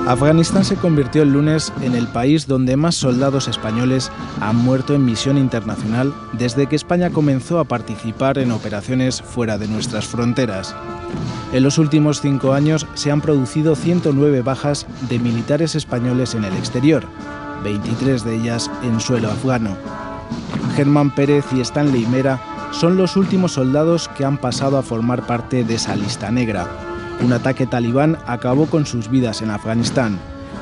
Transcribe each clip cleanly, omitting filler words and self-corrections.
Afganistán se convirtió el lunes en el país donde más soldados españoles han muerto en misión internacional desde que España comenzó a participar en operaciones fuera de nuestras fronteras. En los últimos 5 años se han producido 109 bajas de militares españoles en el exterior, 23 de ellas en suelo afgano. Germán Pérez y Stanley Mera son los últimos soldados que han pasado a formar parte de esa lista negra. Un ataque talibán acabó con sus vidas en Afganistán.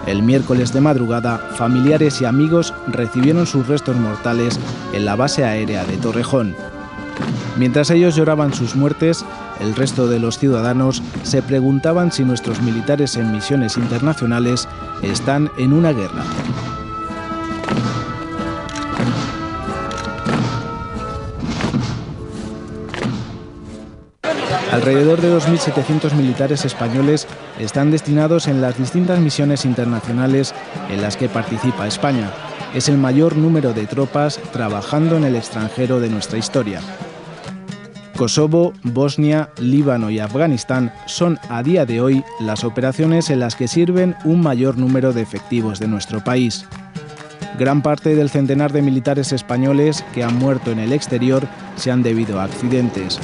El miércoles de madrugada, familiares y amigos recibieron sus restos mortales en la base aérea de Torrejón. Mientras ellos lloraban sus muertes, el resto de los ciudadanos se preguntaban si nuestros militares en misiones internacionales están en una guerra. Alrededor de 2.700 militares españoles están destinados en las distintas misiones internacionales en las que participa España. Es el mayor número de tropas trabajando en el extranjero de nuestra historia. Kosovo, Bosnia, Líbano y Afganistán son a día de hoy las operaciones en las que sirven un mayor número de efectivos de nuestro país. Gran parte del centenar de militares españoles que han muerto en el exterior se han debido a accidentes.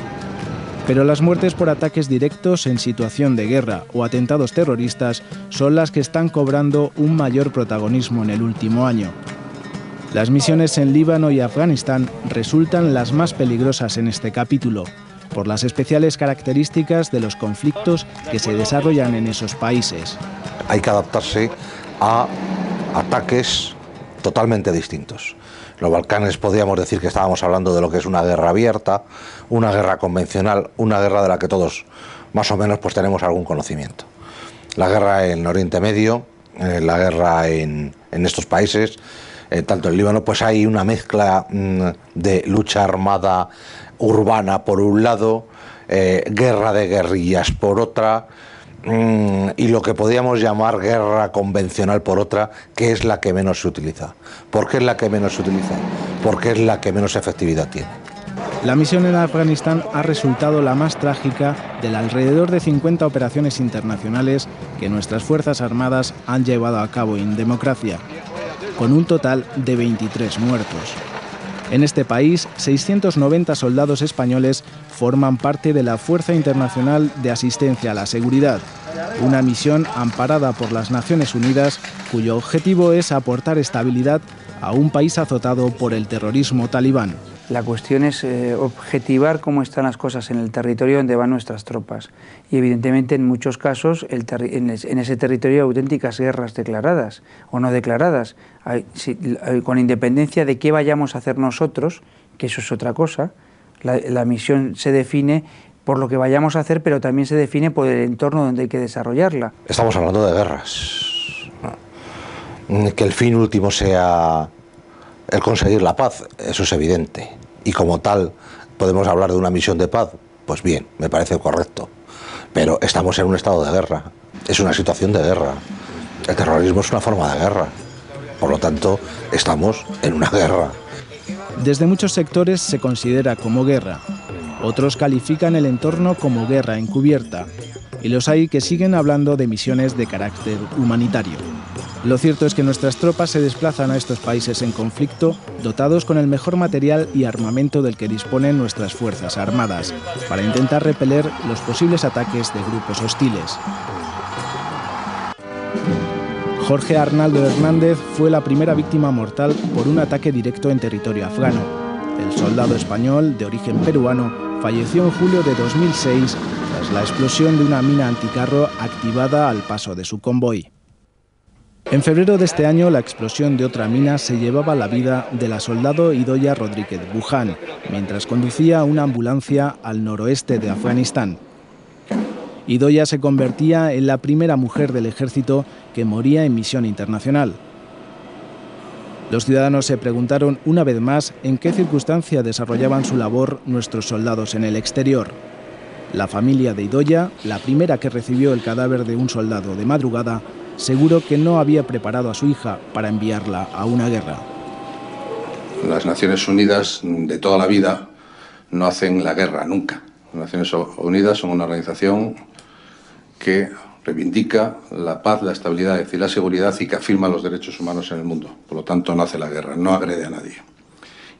Pero las muertes por ataques directos en situación de guerra o atentados terroristas son las que están cobrando un mayor protagonismo en el último año. Las misiones en Líbano y Afganistán resultan las más peligrosas en este capítulo, por las especiales características de los conflictos que se desarrollan en esos países. Hay que adaptarse a ataques totalmente distintos. Los Balcanes podríamos decir que estábamos hablando de lo que es una guerra abierta, una guerra convencional, una guerra de la que todos más o menos pues tenemos algún conocimiento. La guerra en Oriente Medio, la guerra en estos países, tanto en Líbano, pues hay una mezcla de lucha armada urbana por un lado, guerra de guerrillas por otra, y lo que podríamos llamar guerra convencional por otra, que es la que menos se utiliza. ¿Por qué es la que menos se utiliza? Porque es la que menos efectividad tiene. La misión en Afganistán ha resultado la más trágica de las alrededor de 50 operaciones internacionales que nuestras Fuerzas Armadas han llevado a cabo en democracia, con un total de 23 muertos. En este país, 690 soldados españoles forman parte de la Fuerza Internacional de Asistencia a la Seguridad, una misión amparada por las Naciones Unidas cuyo objetivo es aportar estabilidad a un país azotado por el terrorismo talibán. La cuestión es objetivar cómo están las cosas en el territorio donde van nuestras tropas. Y evidentemente en muchos casos en ese territorio hay auténticas guerras declaradas o no declaradas. Con independencia de qué vayamos a hacer nosotros, que eso es otra cosa, la misión se define por lo que vayamos a hacer, pero también se define por el entorno donde hay que desarrollarla. Estamos hablando de guerras. Que el fin último sea el conseguir la paz, eso es evidente. Y como tal, podemos hablar de una misión de paz, pues bien, me parece correcto. Pero estamos en un estado de guerra, es una situación de guerra. El terrorismo es una forma de guerra. Por lo tanto, estamos en una guerra. Desde muchos sectores se considera como guerra. Otros califican el entorno como guerra encubierta. Y los hay que siguen hablando de misiones de carácter humanitario. Lo cierto es que nuestras tropas se desplazan a estos países en conflicto dotados con el mejor material y armamento del que disponen nuestras Fuerzas Armadas, para intentar repeler los posibles ataques de grupos hostiles. Jorge Arnaldo Hernández fue la primera víctima mortal por un ataque directo en territorio afgano. El soldado español, de origen peruano, falleció en julio de 2006 tras la explosión de una mina anticarro activada al paso de su convoy. En febrero de este año, la explosión de otra mina se llevaba la vida de la soldado Idoia Rodríguez Buján, mientras conducía una ambulancia al noroeste de Afganistán. Idoia se convertía en la primera mujer del ejército que moría en misión internacional. Los ciudadanos se preguntaron una vez más en qué circunstancia desarrollaban su labor nuestros soldados en el exterior. La familia de Idoia, la primera que recibió el cadáver de un soldado de madrugada, seguro que no había preparado a su hija para enviarla a una guerra. Las Naciones Unidas de toda la vida no hacen la guerra, nunca. Las Naciones Unidas son una organización que reivindica la paz, la estabilidad y la seguridad y que afirma los derechos humanos en el mundo. Por lo tanto, no hace la guerra, no agrede a nadie.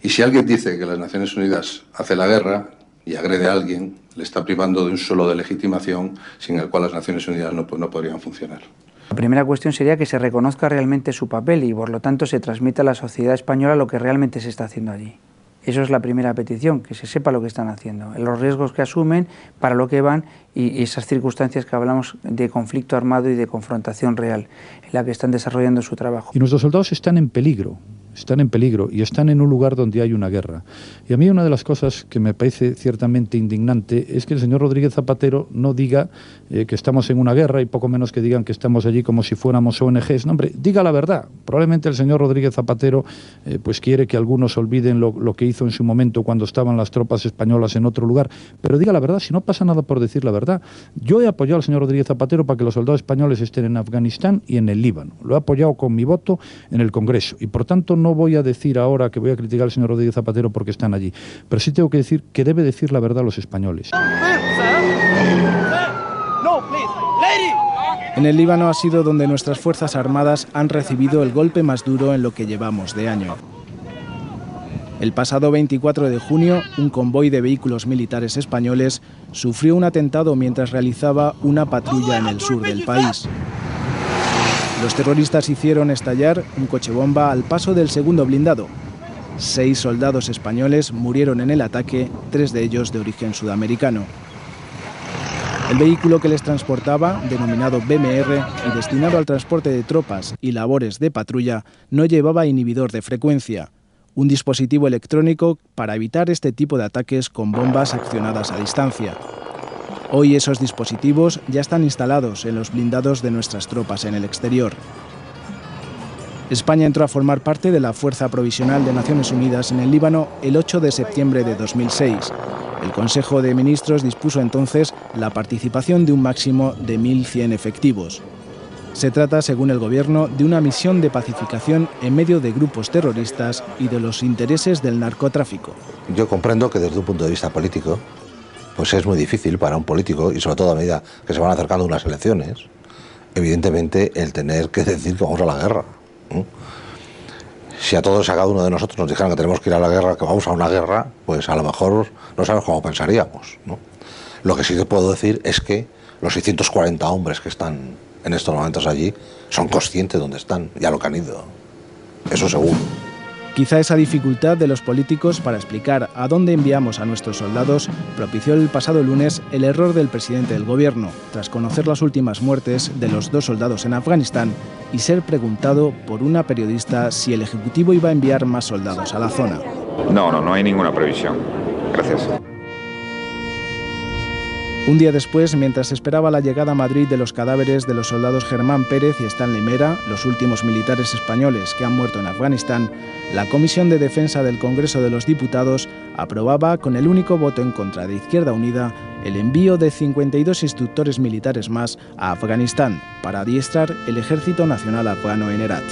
Y si alguien dice que las Naciones Unidas hace la guerra y agrede a alguien, le está privando de un suelo de legitimación sin el cual las Naciones Unidas no podrían funcionar. La primera cuestión sería que se reconozca realmente su papel y, por lo tanto, se transmita a la sociedad española lo que realmente se está haciendo allí. Eso es la primera petición, que se sepa lo que están haciendo, los riesgos que asumen, para lo que van y esas circunstancias que hablamos de conflicto armado y de confrontación real en la que están desarrollando su trabajo. Y nuestros soldados están en peligro y están en un lugar donde hay una guerra. Y a mí una de las cosas que me parece ciertamente indignante es que el señor Rodríguez Zapatero no diga que estamos en una guerra y poco menos que digan que estamos allí como si fuéramos ONGs. No, hombre, diga la verdad. Probablemente el señor Rodríguez Zapatero pues quiere que algunos olviden lo que hizo en su momento cuando estaban las tropas españolas en otro lugar, pero diga la verdad, si no pasa nada por decir la verdad. Yo he apoyado al señor Rodríguez Zapatero para que los soldados españoles estén en Afganistán y en el Líbano. Lo he apoyado con mi voto en el Congreso y por tanto no voy a decir ahora que voy a criticar al señor Rodríguez Zapatero porque están allí, pero sí tengo que decir que debe decir la verdad a los españoles. En el Líbano ha sido donde nuestras Fuerzas Armadas han recibido el golpe más duro en lo que llevamos de año. El pasado 24 de junio, un convoy de vehículos militares españoles sufrió un atentado mientras realizaba una patrulla en el sur del país. Los terroristas hicieron estallar un coche bomba al paso del segundo blindado. 6 soldados españoles murieron en el ataque, 3 de ellos de origen sudamericano. El vehículo que les transportaba, denominado BMR y destinado al transporte de tropas y labores de patrulla, no llevaba inhibidor de frecuencia, un dispositivo electrónico para evitar este tipo de ataques con bombas accionadas a distancia. Hoy esos dispositivos ya están instalados en los blindados de nuestras tropas en el exterior. España entró a formar parte de la Fuerza Provisional de Naciones Unidas en el Líbano el 8 de septiembre de 2006. El Consejo de Ministros dispuso entonces la participación de un máximo de 1.100 efectivos. Se trata, según el Gobierno, de una misión de pacificación en medio de grupos terroristas y de los intereses del narcotráfico. Yo comprendo que desde un punto de vista político, pues es muy difícil para un político, y sobre todo a medida que se van acercando unas elecciones, evidentemente el tener que decir que vamos a la guerra. Si a todos, a cada uno de nosotros nos dijeran que tenemos que ir a la guerra, que vamos a una guerra, pues a lo mejor no sabemos cómo pensaríamos, ¿no? Lo que sí que puedo decir es que los 640 hombres que están en estos momentos allí son conscientes de dónde están y a lo que han ido. Eso seguro. Quizá esa dificultad de los políticos para explicar a dónde enviamos a nuestros soldados propició el pasado lunes el error del presidente del Gobierno, tras conocer las últimas muertes de los 2 soldados en Afganistán y ser preguntado por una periodista si el Ejecutivo iba a enviar más soldados a la zona. No hay ninguna previsión. Gracias. Un día después, mientras esperaba la llegada a Madrid de los cadáveres de los soldados Germán Pérez y Stanley Mera, los últimos militares españoles que han muerto en Afganistán, la Comisión de Defensa del Congreso de los Diputados aprobaba, con el único voto en contra de Izquierda Unida, el envío de 52 instructores militares más a Afganistán para adiestrar el Ejército Nacional Afgano en Herat.